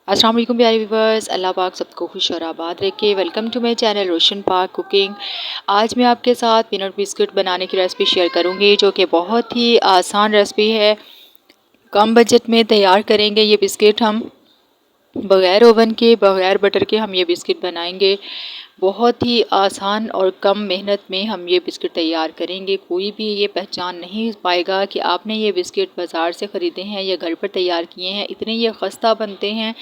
अस्सलाम वालेकुम प्यारे व्यूवर्स, अल्लाह पाक सबको खुश और आबाद रखे। वेलकम टू माय चैनल रोशन पाक कुकिंग। आज मैं आपके साथ पीनट बिस्किट बनाने की रेसिपी शेयर करूंगी, जो कि बहुत ही आसान रेसिपी है। कम बजट में तैयार करेंगे ये बिस्किट हम, बग़ैर ओवन के, बग़ैर बटर के हम ये बिस्किट बनाएंगे। बहुत ही आसान और कम मेहनत में हम ये बिस्किट तैयार करेंगे। कोई भी ये पहचान नहीं पाएगा कि आपने ये बिस्किट बाज़ार से ख़रीदे हैं या घर पर तैयार किए हैं। इतने ये खस्ता बनते हैं।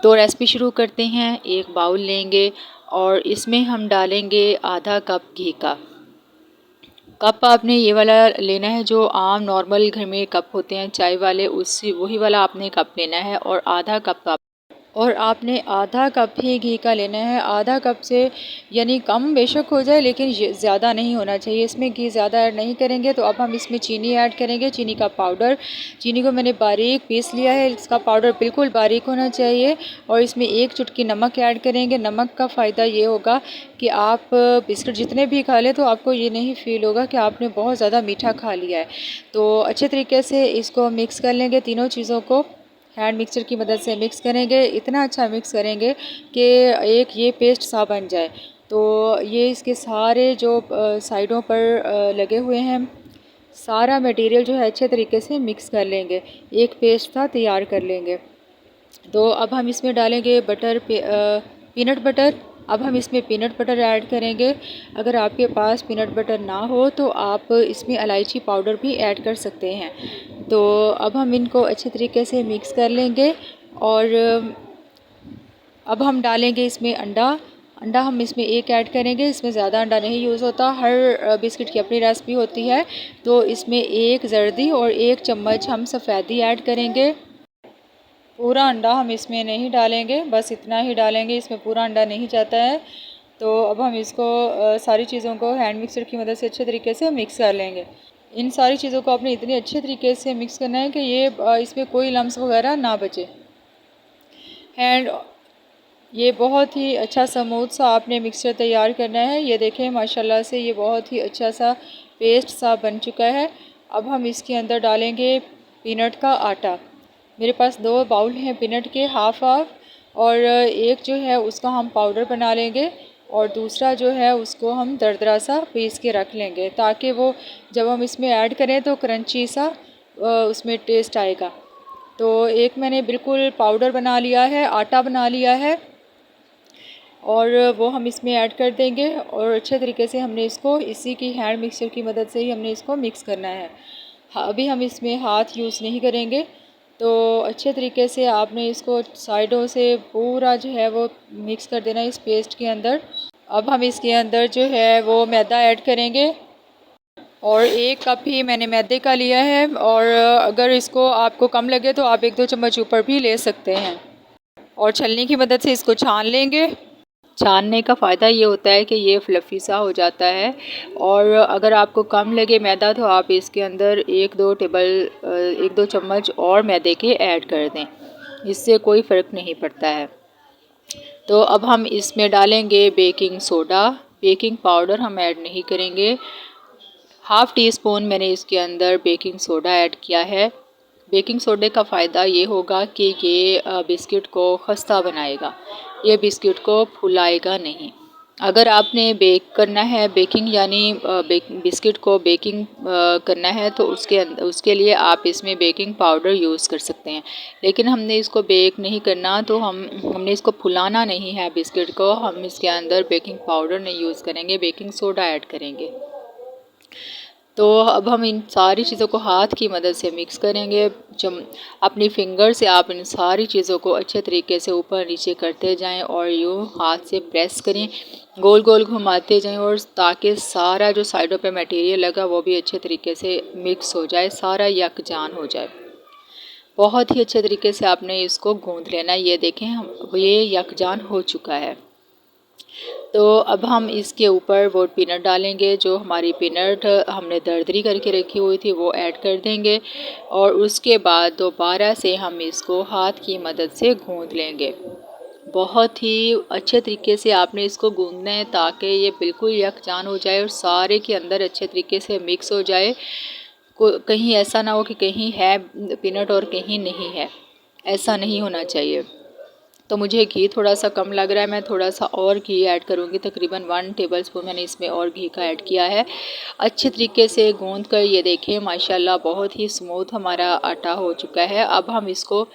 तो रेसिपी शुरू करते हैं। एक बाउल लेंगे और इसमें हम डालेंगे आधा कप घी का। कप आपने ये वाला लेना है जो आम नॉर्मल घर में कप होते हैं चाय वाले, उससे वही वाला आपने कप लेना है। और आपने आधा कप ही घी का लेना है। आधा कप से यानी कम बेशक हो जाए, लेकिन ज़्यादा नहीं होना चाहिए। इसमें घी ज़्यादा ऐड नहीं करेंगे। तो अब हम इसमें चीनी ऐड करेंगे, चीनी का पाउडर। चीनी को मैंने बारीक पीस लिया है, इसका पाउडर बिल्कुल बारीक होना चाहिए। और इसमें एक चुटकी नमक ऐड करेंगे। नमक का फ़ायदा ये होगा कि आप बिस्किट जितने भी खा लें तो आपको ये नहीं फ़ील होगा कि आपने बहुत ज़्यादा मीठा खा लिया है। तो अच्छे तरीके से इसको मिक्स कर लेंगे। तीनों चीज़ों को हैंड मिक्सर की मदद से मिक्स करेंगे। इतना अच्छा मिक्स करेंगे कि एक ये पेस्ट सा बन जाए। तो ये इसके सारे जो साइडों पर लगे हुए हैं, सारा मटेरियल जो है अच्छे तरीके से मिक्स कर लेंगे। एक पेस्ट सा तैयार कर लेंगे। तो अब हम इसमें डालेंगे पीनट बटर। अब हम इसमें पीनट बटर ऐड करेंगे। अगर आपके पास पीनट बटर ना हो तो आप इसमें इलायची पाउडर भी ऐड कर सकते हैं। तो अब हम इनको अच्छे तरीके से मिक्स कर लेंगे। और अब हम डालेंगे इसमें अंडा। अंडा हम इसमें एक ऐड करेंगे। इसमें ज़्यादा अंडा नहीं यूज़ होता, हर बिस्किट की अपनी रेसिपी होती है। तो इसमें एक जर्दी और एक चम्मच हम सफ़ेदी ऐड करेंगे। पूरा अंडा हम इसमें नहीं डालेंगे, बस इतना ही डालेंगे, इसमें पूरा अंडा नहीं जाता है। तो अब हम इसको सारी चीज़ों को हैंड मिक्सर की मदद से अच्छे तरीके से मिक्स कर लेंगे। इन सारी चीज़ों को आपने इतने अच्छे तरीके से मिक्स करना है कि ये इसमें कोई लम्स वगैरह ना बचे। एंड ये बहुत ही अच्छा स्मूथ सा आपने मिक्सचर तैयार करना है। ये देखें माशाल्लाह से ये बहुत ही अच्छा सा पेस्ट सा बन चुका है। अब हम इसके अंदर डालेंगे पीनट का आटा। मेरे पास 2 बाउल हैं पीनट के, हाफ़ हाफ़। और एक जो है उसका हम पाउडर बना लेंगे और दूसरा जो है उसको हम दरदरा सा पीस के रख लेंगे, ताकि वो जब हम इसमें ऐड करें तो क्रंची सा उसमें टेस्ट आएगा। तो एक मैंने बिल्कुल पाउडर बना लिया है, आटा बना लिया है, और वो हम इसमें ऐड कर देंगे। और अच्छे तरीके से हमने इसको इसी की हैंड मिक्सर की मदद से ही हमने इसको मिक्स करना है। अभी हम इसमें हाथ यूज़ नहीं करेंगे। तो अच्छे तरीके से आपने इसको साइडों से पूरा जो है वो मिक्स कर देना है इस पेस्ट के अंदर। अब हम इसके अंदर जो है वो मैदा ऐड करेंगे, और 1 कप ही मैंने मैदे का लिया है। और अगर इसको आपको कम लगे तो आप 1-2 चम्मच ऊपर भी ले सकते हैं। और छलनी की मदद से इसको छान लेंगे। छानने का फ़ायदा ये होता है कि ये फ्लफ़ी सा हो जाता है। और अगर आपको कम लगे मैदा तो आप इसके अंदर 1-2 चम्मच और मैदे के ऐड कर दें, इससे कोई फ़र्क नहीं पड़ता है। तो अब हम इसमें डालेंगे बेकिंग सोडा। बेकिंग पाउडर हम ऐड नहीं करेंगे। हाफ़ टी स्पून मैंने इसके अंदर बेकिंग सोडा ऐड किया है। बेकिंग सोडे का फ़ायदा ये होगा कि ये बिस्किट को खस्ता बनाएगा, ये बिस्किट को फुलाएगा नहीं। अगर आपने बेक करना है, बेकिंग यानी बिस्किट को बेकिंग करना है, तो उसके लिए आप इसमें बेकिंग पाउडर यूज़ कर सकते हैं। लेकिन हमने इसको बेक नहीं करना, तो हमने इसको फुलाना नहीं है बिस्किट को। हम इसके अंदर बेकिंग पाउडर नहीं यूज़ करेंगे, बेकिंग सोडा ऐड करेंगे। तो अब हम इन सारी चीज़ों को हाथ की मदद से मिक्स करेंगे। अपनी फिंगर से आप इन सारी चीज़ों को अच्छे तरीके से ऊपर नीचे करते जाएं और यूँ हाथ से प्रेस करें, गोल गोल घुमाते जाएं, और ताकि सारा जो साइडों पे मटेरियल लगा वो भी अच्छे तरीके से मिक्स हो जाए, सारा यकजान हो जाए। बहुत ही अच्छे तरीके से आपने इसको गूँध लेना। ये देखें ये यकजान हो चुका है। तो अब हम इसके ऊपर वो पीनट डालेंगे, जो हमारी पीनट हमने दरदरी करके रखी हुई थी वो ऐड कर देंगे। और उसके बाद दोबारा से हम इसको हाथ की मदद से गूँध लेंगे। बहुत ही अच्छे तरीके से आपने इसको गूँधना है, ताकि ये बिल्कुल यकजान हो जाए और सारे के अंदर अच्छे तरीके से मिक्स हो जाए। कहीं ऐसा ना हो कि कहीं है पीनट और कहीं नहीं है, ऐसा नहीं होना चाहिए। तो मुझे घी थोड़ा सा कम लग रहा है, मैं थोड़ा सा और घी ऐड करूँगी। तकरीबन 1 टेबलस्पून मैंने इसमें और घी का ऐड किया है। अच्छे तरीके से गूंद कर ये देखें माशाल्लाह बहुत ही स्मूथ हमारा आटा हो चुका है। अब हम इसको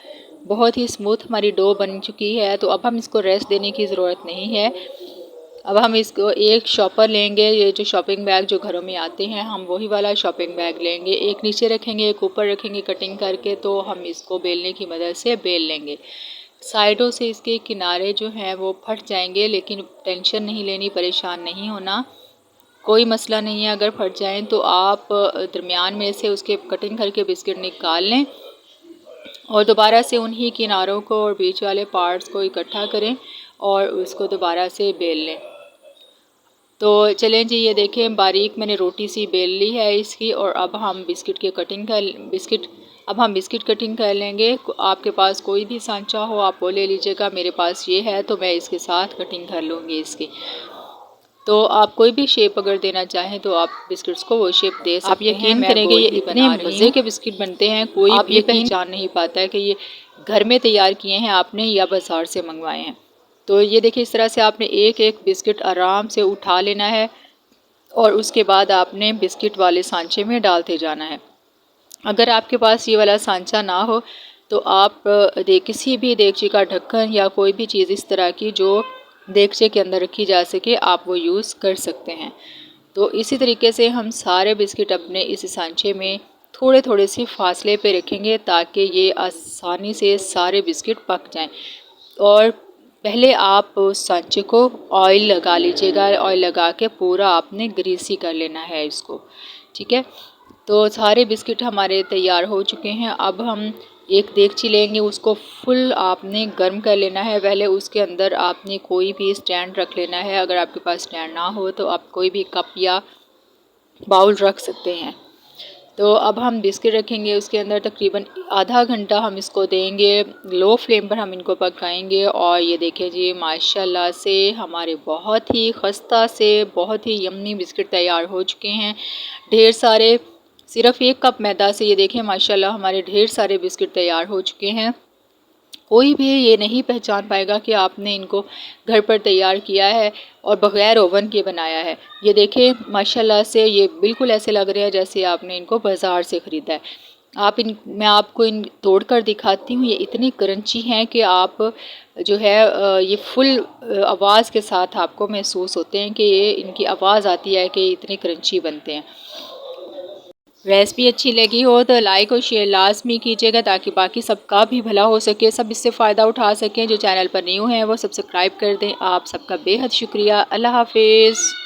बहुत ही स्मूथ हमारी डो बन चुकी है, तो अब हम इसको रेस्ट देने की ज़रूरत नहीं है। अब हम इसको एक शॉपर लेंगे, ये जो शॉपिंग बैग जो घरों में आते हैं हम वही वाला शॉपिंग बैग लेंगे। एक नीचे रखेंगे, एक ऊपर रखेंगे कटिंग करके, तो हम इसको बेलने की मदद से बेल लेंगे। साइडों से इसके किनारे जो हैं वो फट जाएंगे, लेकिन टेंशन नहीं लेनी, परेशान नहीं होना, कोई मसला नहीं है। अगर फट जाएं तो आप दरमियान में से उसके कटिंग करके बिस्किट निकाल लें और दोबारा से उन्हीं किनारों को और बीच वाले पार्ट्स को इकट्ठा करें और उसको दोबारा से बेल लें। तो चलें जी, ये देखें बारीक मैंने रोटी सी बेल ली है इसकी। और अब हम बिस्किट कटिंग कर लेंगे। आपके पास कोई भी सांचा हो आप वो ले लीजिएगा, मेरे पास ये है तो मैं इसके साथ कटिंग कर लूँगी इसकी। तो आप कोई भी शेप अगर देना चाहें तो आप बिस्किट्स को वो शेप दे सकते हैं। आप यकीन करेंगे ये इतने मज़े के बिस्किट बनते हैं, कोई भी पहचान नहीं पाता है कि ये घर में तैयार किए हैं आपने या बाज़ार से मंगवाए हैं। तो ये देखिए इस तरह से आपने एक एक बिस्किट आराम से उठा लेना है और उसके बाद आपने बिस्किट वाले सांचे में डालते जाना है। अगर आपके पास ये वाला सांचा ना हो तो आप किसी भी देगची का ढक्कन या कोई भी चीज़ इस तरह की जो देगचे के अंदर रखी जा सके आप वो यूज़ कर सकते हैं। तो इसी तरीके से हम सारे बिस्किट अपने इस सांचे में थोड़े थोड़े से फासले पे रखेंगे ताकि ये आसानी से सारे बिस्किट पक जाएं। और पहले आप उस सांचे को ऑयल लगा लीजिएगा, ऑयल लगा के पूरा आपने ग्रीसी कर लेना है इसको, ठीक है। तो सारे बिस्किट हमारे तैयार हो चुके हैं। अब हम एक देगची लेंगे, उसको फुल आपने गर्म कर लेना है पहले। उसके अंदर आपने कोई भी स्टैंड रख लेना है, अगर आपके पास स्टैंड ना हो तो आप कोई भी कप या बाउल रख सकते हैं। तो अब हम बिस्किट रखेंगे उसके अंदर, तकरीबन आधा घंटा हम इसको देंगे, लो फ्लेम पर हम इनको पकाएंगे। और ये देखें जी माशाल्लाह से हमारे बहुत ही खस्ता से बहुत ही यम्मी बिस्किट तैयार हो चुके हैं। ढेर सारे, सिर्फ 1 कप मैदा से ये देखें माशाल्लाह हमारे ढेर सारे बिस्किट तैयार हो चुके हैं। कोई भी ये नहीं पहचान पाएगा कि आपने इनको घर पर तैयार किया है और बग़ैर ओवन के बनाया है। ये देखें माशाल्लाह से ये बिल्कुल ऐसे लग रहे हैं जैसे आपने इनको बाज़ार से ख़रीदा है। मैं आपको इन तोड़ कर दिखाती हूँ, ये इतनी क्रंची हैं कि आप जो है ये फुल आवाज़ के साथ आपको महसूस होते हैं कि ये इनकी आवाज़ आती है कि इतने क्रंची बनते हैं। रेसिपी अच्छी लगी हो तो लाइक और शेयर लाजमी कीजिएगा ताकि बाकी सबका भी भला हो सके, सब इससे फ़ायदा उठा सकें। जो चैनल पर न्यू हैं वो सब्सक्राइब कर दें। आप सबका बेहद शुक्रिया। अल्लाह हाफिज़।